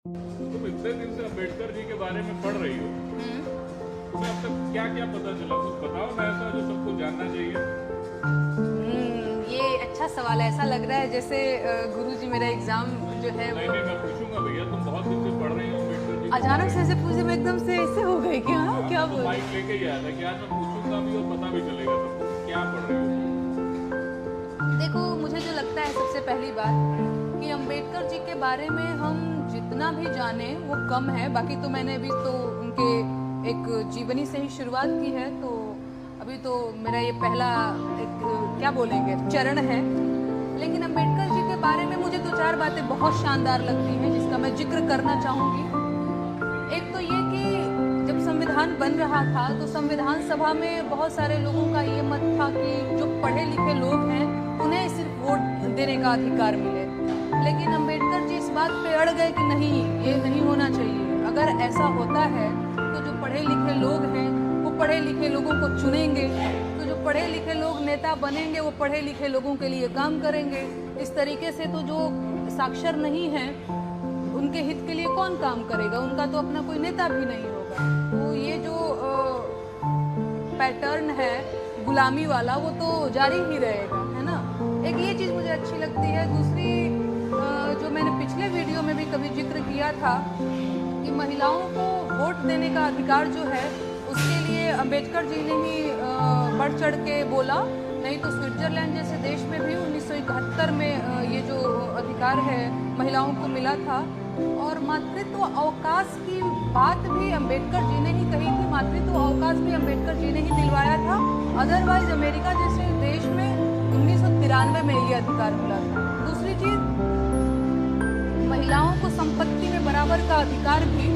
तुम इतने दिन से अम्बेडकर जी के बारे में पढ़ रही हो, तुम्हें अब तक क्या क्या पता चला? कुछ बताओ ना ऐसा जो सबको जानना चाहिए। ये अच्छा सवाल है। ऐसा लग रहा है जैसे गुरुजी मेरा एग्जाम जो है नहीं नहीं, मैं पूछूंगा भैया, तुम बहुत दिन से पढ़ रही हो अम्बेडकर जी। अचानक से ऐसे पूछे, मैं एकदम से ऐसे हो गई कि हाँ क्या तो बोल। माइक लेके ही आया था कि आज मैं पूछूंगा भी और पता भी चलेगा सबको क्या पढ़ रही हो। देखो, मुझे जो लगता है सबसे पहली बात कि अम्बेडकर जी के बारे में हम जितना भी जाने वो कम है। बाकी तो मैंने अभी तो उनके एक जीवनी से ही शुरुआत की है, तो अभी तो मेरा ये पहला एक क्या बोलेंगे चरण है। लेकिन अम्बेडकर जी के बारे में मुझे दो चार बातें बहुत शानदार लगती हैं जिसका मैं जिक्र करना चाहूँगी। एक तो ये कि जब संविधान बन रहा था तो संविधान सभा में बहुत सारे लोगों का ये मत था कि जो पढ़े लिखे लोग हैं उन्हें सिर्फ वोट देने का अधिकार मिले। लेकिन अम्बेडकर जी इस बात पे अड़ गए कि नहीं, ये नहीं होना चाहिए। अगर ऐसा होता है तो जो पढ़े लिखे लोग हैं वो पढ़े लिखे लोगों को चुनेंगे, तो जो पढ़े लिखे लोग नेता बनेंगे वो पढ़े लिखे लोगों के लिए काम करेंगे। इस तरीके से तो जो साक्षर नहीं है उनके हित के लिए कौन काम करेगा? उनका तो अपना कोई नेता भी नहीं होगा। तो ये जो पैटर्न है गुलामी वाला वो तो जारी ही रहेगा, है ना। एक ये चीज़ मुझे अच्छी लगती है। दूसरी जो मैंने पिछले वीडियो में भी कभी जिक्र किया था कि महिलाओं को वोट देने का अधिकार जो है उसके लिए अम्बेडकर जी ने ही बढ़ चढ़ के बोला। नहीं तो स्विट्जरलैंड जैसे देश में भी 1971 में ये जो अधिकार है महिलाओं को मिला था। और मातृत्व अवकाश की बात भी अम्बेडकर जी ने ही कही थी। मातृत्व अवकाश भी अम्बेडकर जी ने ही दिलवाया था। अदरवाइज अमेरिका जैसे देश में 1993 में ये अधिकार मिला था। दूसरी चीज, महिलाओं को संपत्ति में बराबर का अधिकार भी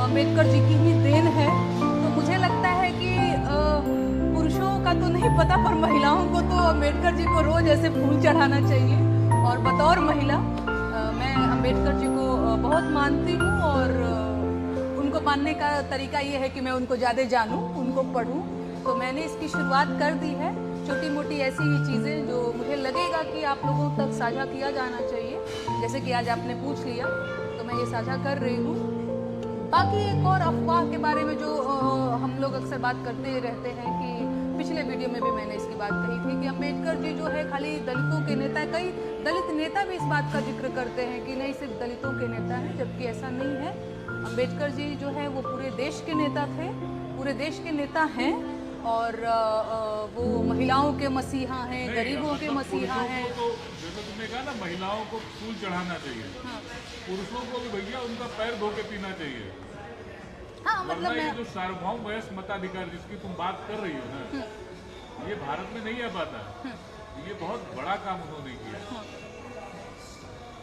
अम्बेडकर जी की ही देन है। तो मुझे लगता है कि पुरुषों का तो नहीं पता, पर महिलाओं को तो अम्बेडकर जी को रोज ऐसे फूल चढ़ाना चाहिए। और बतौर महिला मैं अम्बेडकर जी को बहुत मानती हूँ और उनको मानने का तरीका ये है कि मैं उनको ज़्यादा जानूँ, उनको पढ़ूँ। तो मैंने इसकी शुरुआत कर दी है। छोटी मोटी ऐसी ही चीज़ें जो मुझे लगेगा कि आप लोगों तक साझा किया जाना चाहिए, जैसे कि आज आपने पूछ लिया तो मैं ये साझा कर रही हूँ। बाकी एक और अफवाह के बारे में जो हम लोग अक्सर बात करते रहते हैं कि पिछले वीडियो में भी मैंने इसकी बात कही थी कि अम्बेडकर जी जो है खाली दलितों के नेता है। कई दलित नेता भी इस बात का जिक्र करते हैं कि नहीं सिर्फ दलितों के नेता हैं, जबकि ऐसा नहीं है। अम्बेडकर जी जो है वो पूरे देश के नेता थे, पूरे देश के नेता हैं। और वो महिलाओं के मसीहा हैं, गरीबों के मसीहा हैं। तो जैसे तुमने कहा ना महिलाओं को फूल चढ़ाना चाहिए, हाँ, पुरुषों को भी भैया उनका पैर धो के पीना चाहिए। हाँ, मतलब वरना ये मैं जो सार्वभौम वयस्क मताधिकार जिसकी तुम बात कर रही हो ना, ये भारत में नहीं आ पाता। ये बहुत बड़ा काम उन्होंने किया।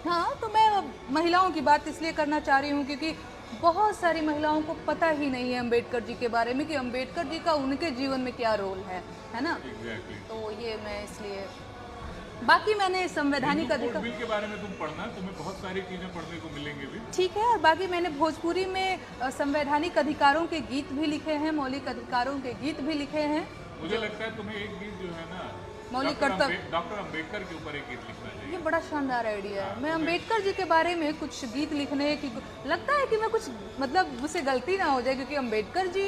हाँ, तो मैं महिलाओं की बात इसलिए करना चाह रही हूँ क्योंकि बहुत सारी महिलाओं को पता ही नहीं है अम्बेडकर जी के बारे में कि अम्बेडकर जी का उनके जीवन में क्या रोल है ना। एग्जैक्टली। तो ये मैं इसलिए, बाकी मैंने संवैधानिक अधिकार बिल के बारे में तुम पढ़ना, तुम्हें बहुत सारी चीजें पढ़ने को मिलेंगी भी। ठीक है। और बाकी मैंने भोजपुरी में संवैधानिक अधिकारों के गीत भी लिखे हैं, मौलिक अधिकारों के गीत भी लिखे हैं। मुझे लगता है तुम्हें एक गीत जो है ना मौलिक कर्तव्य, डॉक्टर अम्बेडकर के ऊपर एक गीत लिखना चाहिए। ये बड़ा शानदार आइडिया है। मैं अम्बेडकर जी के बारे में कुछ गीत लिखने की, लगता है कि मैं कुछ मतलब मुझसे गलती ना हो जाए क्योंकि अम्बेडकर जी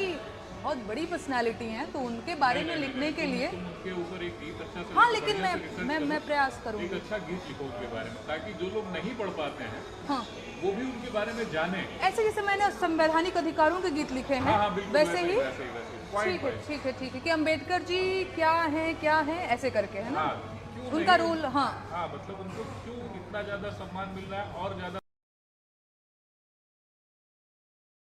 बहुत बड़ी पर्सनालिटी हैं, तो उनके बारे में लिखने के लिए उनके ऊपर एक गीत अच्छा से हाँ, लेकिन मैं प्रयास करूँगी। एक अच्छा गीत लिखो उनके बारे में, ताकि जो लोग नहीं पढ़ पाते हैं हाँ, वो भी उनके बारे में जाने। ऐसे जैसे मैंने संवैधानिक अधिकारों के गीत लिखे हैं, हाँ, बिल्कुल वैसे ही। ठीक ठीक है कि अम्बेडकर जी क्या है ऐसे करके, है ना। हाँ, उनका रोल, हाँ हाँ, मतलब उनको क्यों इतना ज्यादा सम्मान मिल रहा है और ज्यादा